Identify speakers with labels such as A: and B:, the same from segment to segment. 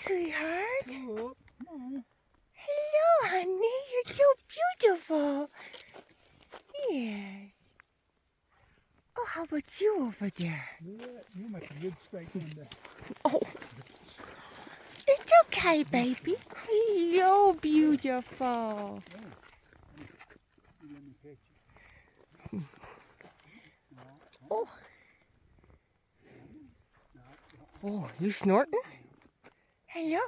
A: sweetheart.
B: Oh, no.
A: Hello, honey. You're so beautiful. Yes. Oh, how about you over there?
B: You make a good straight one there.
A: Oh. It's okay, baby. Hello, beautiful. Oh. Oh, you snorting? Hello.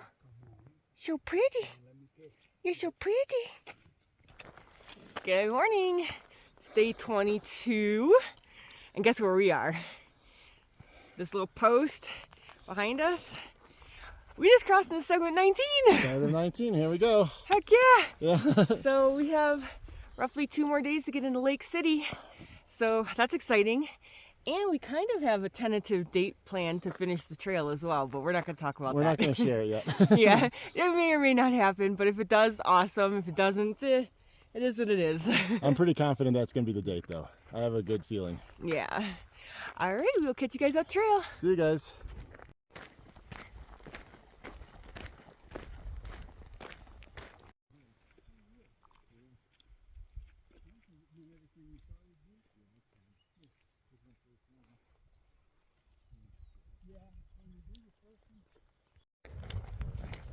A: So pretty. You're so pretty. Good morning. It's day 22. And guess where we are? This little post behind us. We just crossed into segment 19.
C: Segment 19, here we go.
A: Heck yeah.
C: Yeah.
A: So we have roughly 2 more days to get into Lake City. So that's exciting. And we kind of have a tentative date plan to finish the trail as well, but we're not going to talk about that.
C: We're not going to share it yet.
A: Yeah, it may or may not happen, but if it does, awesome. If it doesn't, it is what it is.
C: I'm pretty confident that's going to be the date, though. I have a good feeling.
A: Yeah. All right, we'll catch you guys up trail.
C: See you guys.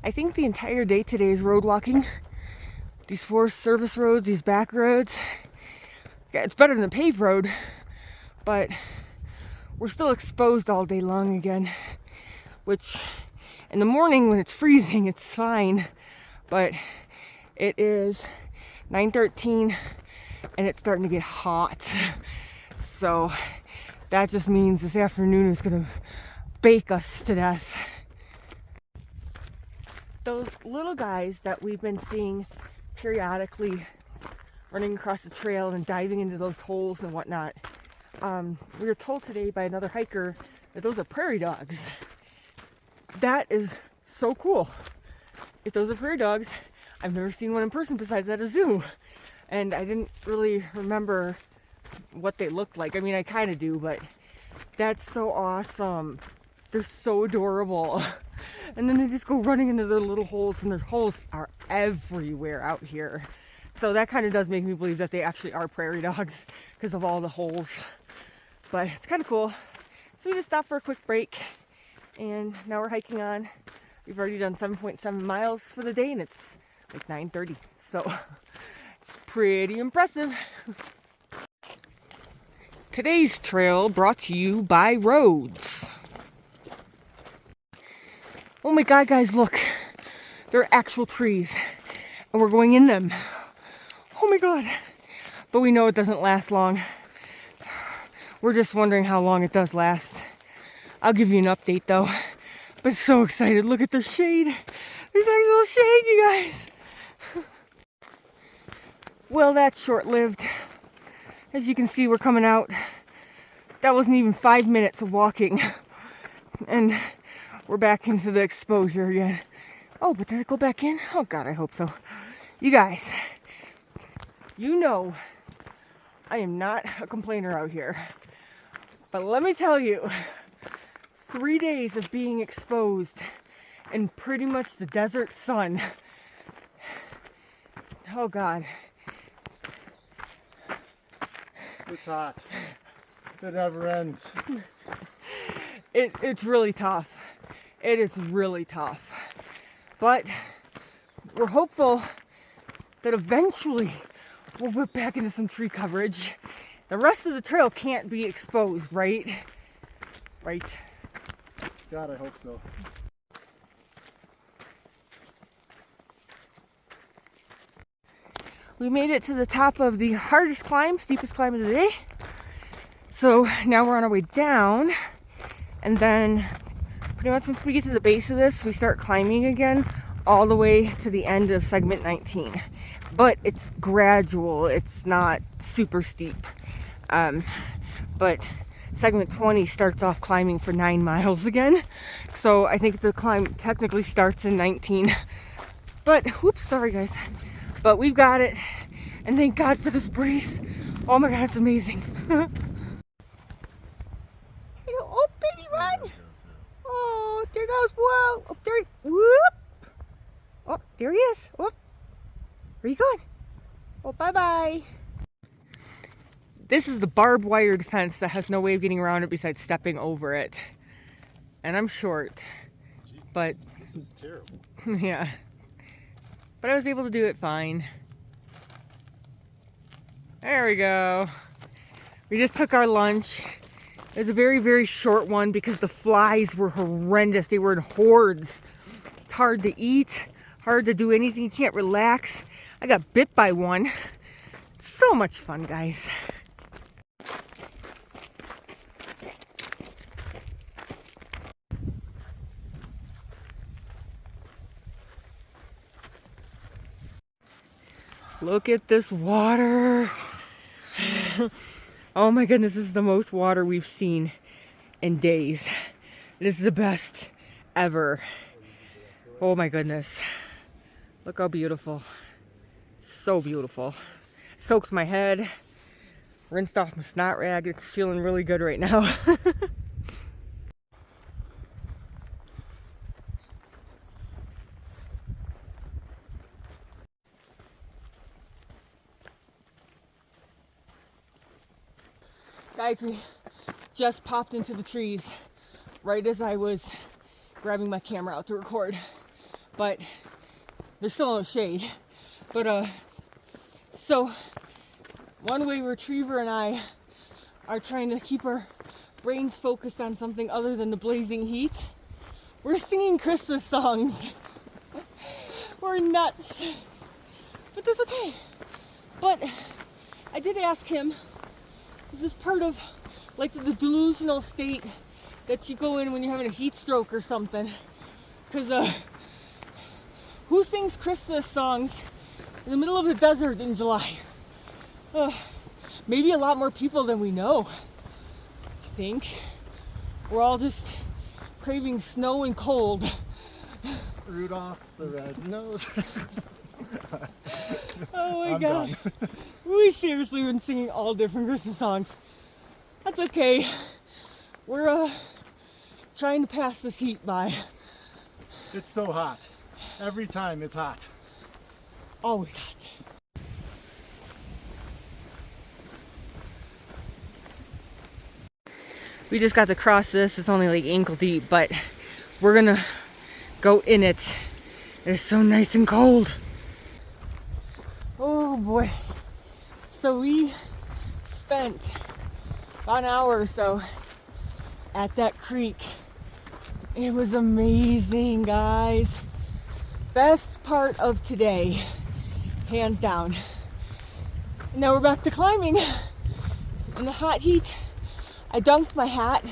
A: I think the entire day today is road walking. These Forest Service roads, these back roads. Yeah, it's better than the paved road, but we're still exposed all day long again, which in the morning when it's freezing, it's fine, but it is 9:13 and it's starting to get hot. So that just means this afternoon is gonna bake us to death. Those little guys that we've been seeing periodically running across the trail and diving into those holes and whatnot, we were told today by another hiker that those are prairie dogs. That is so cool. If those are prairie dogs, I've never seen one in person besides at a zoo. And I didn't really remember what they looked like. I mean, I kind of do, but that's so awesome. They're so adorable. And then they just go running into their little holes, and their holes are everywhere out here. So that kind of does make me believe that they actually are prairie dogs because of all the holes. But it's kind of cool. So we just stopped for a quick break, and now we're hiking on. We've already done 7.7 miles for the day, and it's like 9:30. So it's pretty impressive. Today's trail brought to you by Roads. Oh my God, guys, look. They're actual trees, and we're going in them. Oh my God. But we know it doesn't last long. We're just wondering how long it does last. I'll give you an update though. But so excited. Look at the shade. There's actual shade, you guys. Well, that's short-lived. As you can see, we're coming out. That wasn't even 5 minutes of walking. And we're back into the exposure again. Oh, but does it go back in? Oh God, I hope so. You guys, you know I am not a complainer out here. But let me tell you, 3 days of being exposed in pretty much the desert sun. Oh God.
C: It's hot. It never ends.
A: It's really tough. It is really tough. But we're hopeful that eventually we'll whip back into some tree coverage. The rest of the trail can't be exposed, right? Right.
C: God, I hope so.
A: We made it to the top of the hardest climb, steepest climb of the day. So now we're on our way down. And then pretty much once we get to the base of this, we start climbing again all the way to the end of segment 19. But it's gradual, it's not super steep. But segment 20 starts off climbing for 9 miles again. So I think the climb technically starts in 19. But, whoops, sorry guys. But we've got it. And thank God for this breeze. Oh my God, it's amazing. Oh, baby, run. Oh, there goes, whoa. Oh, there, whoop. you going? Oh, bye-bye. This is the barbed wired fence that has no way of getting around it besides stepping over it. And I'm short.
C: Jesus,
A: but
C: this is terrible.
A: yeah. But I was able to do it fine. There we go. We just took our lunch. It was a very, very short one because the flies were horrendous. They were in hordes. It's hard to eat, hard to do anything. You can't relax. I got bit by one. So much fun, guys. Look at this water. Oh my goodness, this is the most water we've seen in days. This is the best ever. Oh my goodness. Look how beautiful. So beautiful. Soaked my head. Rinsed off my snot rag. It's feeling really good right now. Guys, we just popped into the trees right as I was grabbing my camera out to record. But there's still no shade. But so one-way retriever and I are trying to keep our brains focused on something other than the blazing heat. We're singing Christmas songs. We're nuts. But that's okay. But I did ask him, is this part of like the delusional state that you go in when you're having a heat stroke or something? Because who sings Christmas songs in the middle of the desert in July? Maybe a lot more people than we know. I think we're all just craving snow and cold.
C: Rudolph the Red-Nosed.
A: Oh my
C: I'm
A: god.
C: done.
A: We seriously been singing all different Christmas songs. That's okay. We're trying to pass this heat by.
C: It's so hot. Every time it's hot.
A: Always hot. We just got to cross this. It's only like ankle deep, but we're gonna go in it. It's so nice and cold. Oh boy. So we spent about an hour or so at that creek. It was amazing, guys. Best part of today, hands down. Now we're back to climbing in the hot heat. I dunked my hat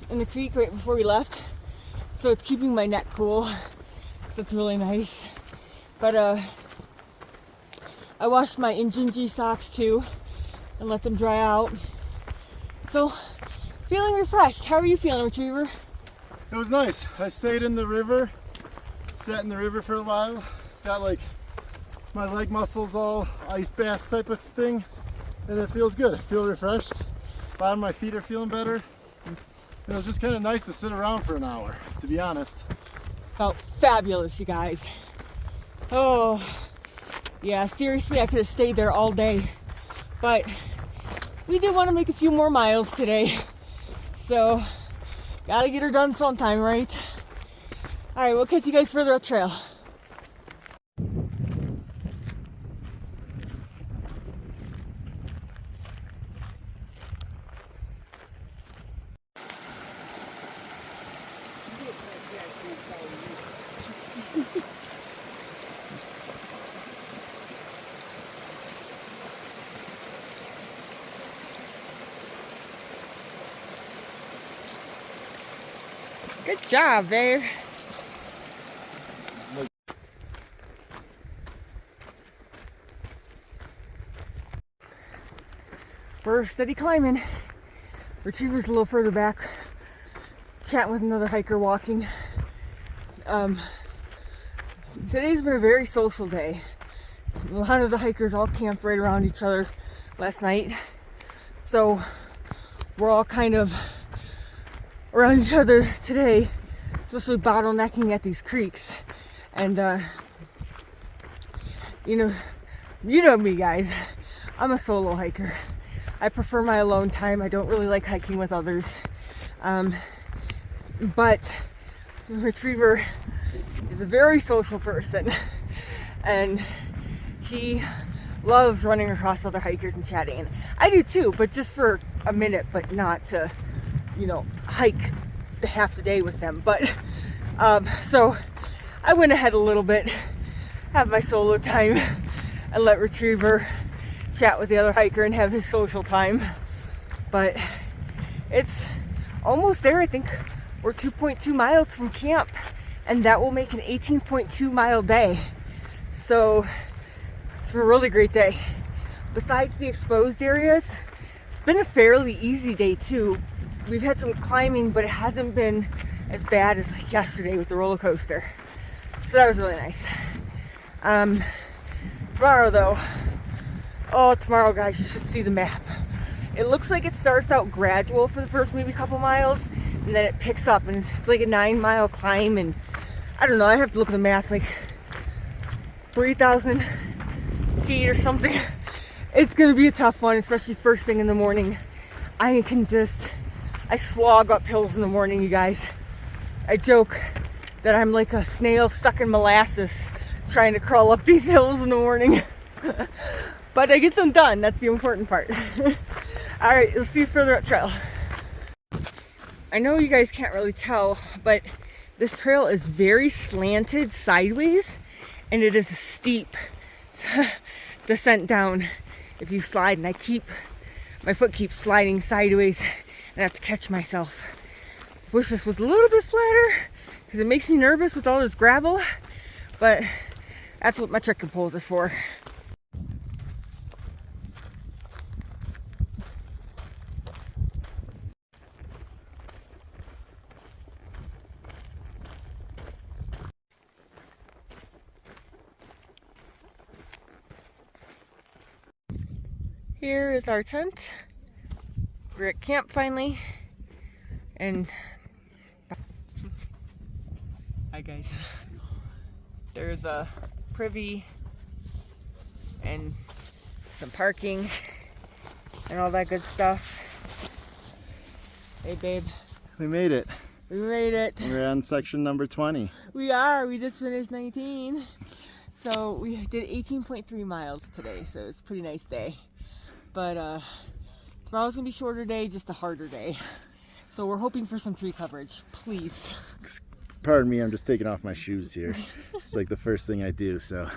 A: in the creek right before we left, so it's keeping my neck cool. So it's really nice. But I washed my Injinji socks too and let them dry out. So feeling refreshed. How are you feeling, Retriever?
C: It was nice. I stayed in the river, sat in the river for a while, got like my leg muscles all ice bath type of thing, and it feels good. I feel refreshed. Bottom of my feet are feeling better. It was just kind of nice to sit around for an hour, to be honest.
A: Felt fabulous, you guys. Oh, yeah, seriously, I could have stayed there all day. But we did want to make a few more miles today. So, gotta get her done sometime, right? Alright, we'll catch you guys further up trail. Good job, babe. We're steady climbing. Retriever's a little further back, chatting with another hiker walking. Today's been a very social day. A lot of the hikers all camped right around each other last night. So we're all kind of around each other today, especially bottlenecking at these creeks. And you know me, guys. I'm a solo hiker. I prefer my alone time. I don't really like hiking with others. But Retriever is a very social person, and he loves running across other hikers and chatting. And I do too, but just for a minute, but not to, hike the half the day with them. But so I went ahead a little bit, have my solo time, and let Retriever chat with the other hiker and have his social time. But it's almost there. I think we're 2.2 miles from camp, and that will make an 18.2 mile day. So it's a really great day. Besides the exposed areas, it's been a fairly easy day too. We've had some climbing, but it hasn't been as bad as like yesterday with the roller coaster. So that was really nice. Tomorrow though, tomorrow guys, you should see the map. It looks like it starts out gradual for the first maybe couple miles, and then it picks up, and it's like a 9-mile climb, and I don't know, I have to look at the map, like 3,000 feet or something. It's gonna be a tough one, especially first thing in the morning. I slog up hills in the morning, you guys. I joke that I'm like a snail stuck in molasses trying to crawl up these hills in the morning. But I get them done, that's the important part. Alright, we'll see you further up trail. I know you guys can't really tell, but this trail is very slanted sideways, and it is a steep descent down if you slide, and my foot keeps sliding sideways, and I have to catch myself. I wish this was a little bit flatter, because it makes me nervous with all this gravel, but that's what my trekking poles are for. Here is our tent. We're at camp finally, and hi guys. There's a privy and some parking and all that good stuff. Hey babe.
C: We made it.
A: We made it.
C: We're on section number 20.
A: We are. We just finished 19. So we did 18.3 miles today, so it's a pretty nice day. But tomorrow's gonna be a shorter day, just a harder day. So we're hoping for some tree coverage, please.
C: Pardon me, I'm just taking off my shoes here. It's like the first thing I do, so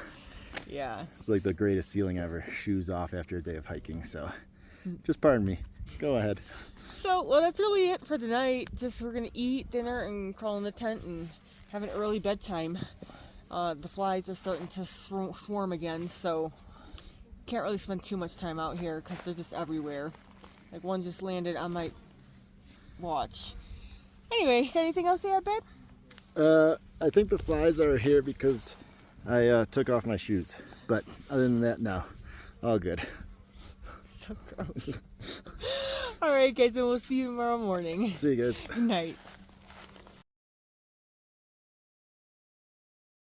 A: yeah.
C: it's like the greatest feeling ever. Shoes off after a day of hiking, so just pardon me. Go ahead.
A: So, well, that's really it for tonight. Just we're gonna eat dinner and crawl in the tent and have an early bedtime. The flies are starting to swarm again, so can't really spend too much time out here because they're just everywhere. Like one just landed on my watch. Anyway, got anything else to add, babe?
C: I think the flies are here because I took off my shoes. But other than that, no. All good.
A: So gross. Alright guys, and we'll see you tomorrow morning.
C: See you guys.
A: Good night.